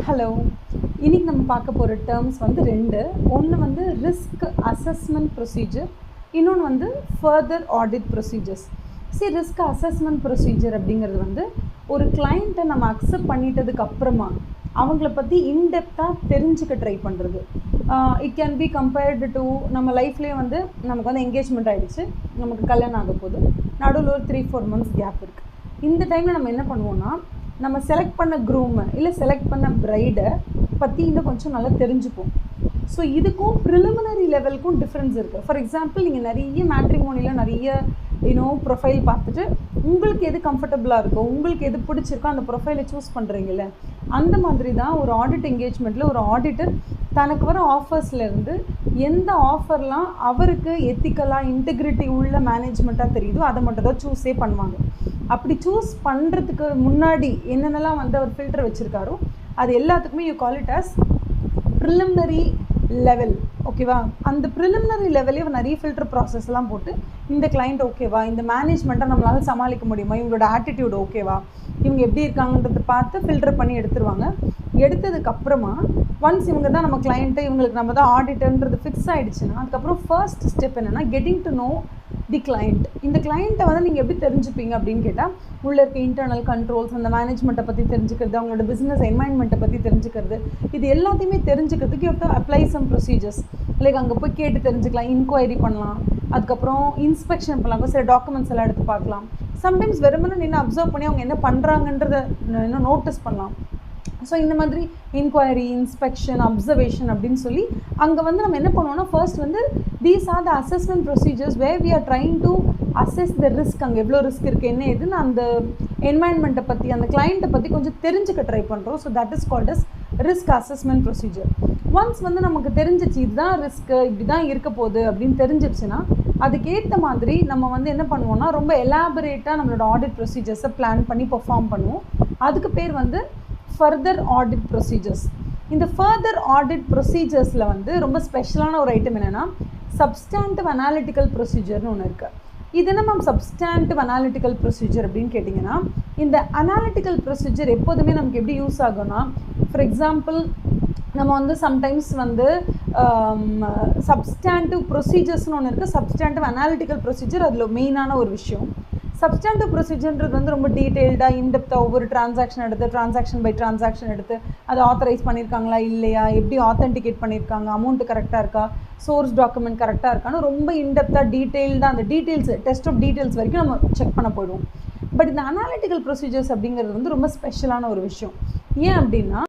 Hello. இன்றைக்கி நம்ம பார்க்க போகிற டேர்ம்ஸ் வந்து ரெண்டு. ஒன்று வந்து ரிஸ்க் அசஸ்மெண்ட் ப்ரொசீஜர், இன்னொன்று வந்து further audit procedures. Risk assessment procedure அப்படிங்கிறது வந்து ஒரு கிளைண்ட்டை நம்ம அக்செப்ட் பண்ணிட்டதுக்கு அப்புறமா அவங்கள பற்றி இன்டெப்த்தாக தெரிஞ்சுக்க ட்ரை பண்ணுறது. It can be compared to நம்ம லைஃப்லேயே வந்து நமக்கு வந்து என்கேஜ்மெண்ட் ஆகிடுச்சு, நமக்கு கல்யாணம் ஆக போகுது, நடுவில் ஒரு 3-4 months கேப் இருக்குது. இந்த டைமில் நம்ம என்ன பண்ணுவோன்னா, நம்ம செலக்ட் பண்ண க்ரூமை இல்லை செலக்ட் பண்ண ப்ரைடை பற்றி இன்னும் கொஞ்சம் நல்லா தெரிஞ்சுப்போம். ஸோ இதுக்கும் ப்ரிலிமினரி லெவலுக்கும் டிஃப்ரென்ஸ் இருக்குது. ஃபார் எக்ஸாம்பிள், நீங்கள் நிறைய மேட்ரிமோனியில் நிறைய ப்ரொஃபைல் பார்த்துட்டு உங்களுக்கு எது கம்ஃபர்டபுளாக இருக்கோ, உங்களுக்கு எது பிடிச்சிருக்கோ அந்த ப்ரொஃபைலை சூஸ் பண்ணுறீங்கள, அந்த மாதிரி தான் ஒரு ஆடிட் என்கேஜ்மெண்ட்டில் ஒரு ஆடிட்டர் தனக்கு வர ஆஃபர்ஸ்லேருந்து எந்த ஆஃபர்லாம் அவருக்கு எத்திக்கலாக இன்டெகிரிட்டி உள்ள மேனேஜ்மெண்ட்டாக தெரியுதோ அதை மட்டும் தான் சூஸே பண்ணுவாங்க. அப்படி சூஸ் பண்ணுறதுக்கு முன்னாடி என்னென்னலாம் வந்து அவர் ஃபில்டர் வச்சுருக்காரோ அது எல்லாத்துக்குமே you call it as preliminary level. ஓகேவா? அந்த ப்ரிலிமினரி லெவலே நிறைய ஃபில்டர் ப்ராசஸ்லாம் போட்டு இந்த கிளைண்ட் ஓகேவா, இந்த மேனேஜ்மெண்ட்டை நம்மளால் சமாளிக்க முடியுமா, இவங்களோட ஆட்டிடியூட் ஓகேவா, இவங்க எப்படி இருக்காங்கன்றதை பார்த்து ஃபில்டர் பண்ணி எடுத்துருவாங்க. எடுத்ததுக்கப்புறமா ஒன்ஸ் இவங்க தான் நம்ம கிளைண்ட்டு, இவங்களுக்கு நம்ம தான் ஆடிட்டர்ன்றது ஃபிக்ஸ் ஆகிடுச்சுன்னா அதுக்கப்புறம் ஃபர்ஸ்ட் ஸ்டெப் என்னென்னா getting to know the client. இந்த கிளைண்ட்டை வந்து நீங்கள் எப்படி தெரிஞ்சுப்பீங்க அப்படின்னு கேட்டால், உள்ளே இருக்க இன்டர்னல் கண்ட்ரோல்ஸ், அந்த மேனேஜ்மெண்ட்டை பற்றி தெரிஞ்சுக்கிறது, அவங்களோட பிஸ்னஸ் என்வாயன்மெண்ட்டை பற்றி தெரிஞ்சுக்கிறது, இது எல்லாத்தையுமே தெரிஞ்சுக்கிறதுக்கு you have to apply some procedures. Like அங்கே போய் கேட்டு தெரிஞ்சுக்கலாம், இன்கொயரி பண்ணலாம், அதுக்கப்புறம் இன்ஸ்பெக்ஷன் பண்ணலாம், சில டாக்குமெண்ட்ஸ் எல்லாம் எடுத்து பார்க்கலாம். சம்டைம்ஸ் வெறுமனே நின்று அப்சர்வ் பண்ணி அவங்க என்ன பண்ணுறாங்கன்றதை இன்னும் நோட்டீஸ் பண்ணலாம். ஸோ இந்த மாதிரி இன்கொயரி, இன்ஸ்பெக்ஷன், அப்சர்வேஷன் அப்படின்னு சொல்லி அங்கே வந்து நம்ம என்ன பண்ணுவோம்னா, ஃபர்ஸ்ட் வந்து these are the assessment procedures where we are trying to assess the risk. அங்கே எவ்வளோ ரிஸ்க் இருக்குது, என்ன ஏதுன்னு அந்த என்வாயன்மெண்ட்டை பற்றி, அந்த கிளைண்ட்டை பற்றி கொஞ்சம் தெரிஞ்சுக்க ட்ரை பண்ணுறோம். So that is called as risk assessment procedure. Once வந்து நமக்கு தெரிஞ்சிச்சு இதுதான் ரிஸ்க்கு, இப்படி தான் இருக்க போகுது அப்படின்னு தெரிஞ்சிருச்சுன்னா அதுக்கேற்ற மாதிரி நம்ம வந்து என்ன பண்ணுவோம்னா, ரொம்ப எலாபரேட்டாக நம்மளோட ஆடிட் ப்ரொசீஜர்ஸை பிளான் பண்ணி பெர்ஃபார்ம் பண்ணுவோம். அதுக்கு பேர் வந்து ஃபர்தர் ஆடிட் ப்ரொசீஜர்ஸ். இந்த ஃபர்தர் ஆடிட் ப்ரொசீஜர்ஸில் வந்து ரொம்ப ஸ்பெஷலான ஒரு ஐட்டம் என்னென்னா, சப்ஸ்டாண்டிவ் அனாலிட்டிக்கல் ப்ரொசீஜர்னு ஒன்று இருக்குது. இது என்ன மேம் சப்ஸ்டாண்டிவ் அனாலிட்டிக்கல் ப்ரொசீஜர் அப்படின்னு கேட்டிங்கன்னா, இந்த அனாலிட்டிக்கல் ப்ரொசீஜர் எப்போதுமே நமக்கு எப்படி யூஸ் ஆகும்னா, ஃபார் எக்ஸாம்பிள் நம்ம வந்து சம்டைம்ஸ் வந்து சப்ஸ்டாண்டிவ் ப்ரொசீஜர்ஸ்னு ஒன்று இருக்குது, சப்ஸ்டாண்டிவ் அனாலிட்டிக்கல் ப்ரொசீஜர் அதில் மெயினான ஒரு விஷயம். சப்ஸ்டாண்டிவ் ப்ரொசீஜர்ன்றது வந்து ரொம்ப டீட்டெயில்டாக இன்டெப்த்தாக ஒவ்வொரு ட்ரான்சாக்ஷன் பை ட்ரான்சாக்ஷன் எடுத்து அதை ஆத்தரைஸ் பண்ணியிருக்காங்களா இல்லையா, எப்படி ஆத்தென்டிகேட் பண்ணியிருக்காங்க, அமௌண்ட்டு கரெக்டாக இருக்கா, சோர்ஸ் டாக்குமெண்ட் கரெக்டாக இருக்கான்னு ரொம்ப இன்டெப்த்தாக டீட்டெயில்டாக அந்த டீட்டெயில்ஸ், டெஸ்ட் ஆஃப் டீட்டெயில்ஸ் வரைக்கும் நம்ம செக் பண்ண போயிடுவோம். பட் இந்த அனாலிட்டிக்கல் ப்ரொசீஜர்ஸ் அப்படிங்கிறது வந்து ரொம்ப ஸ்பெஷலான ஒரு விஷயம். ஏன் அப்படின்னா,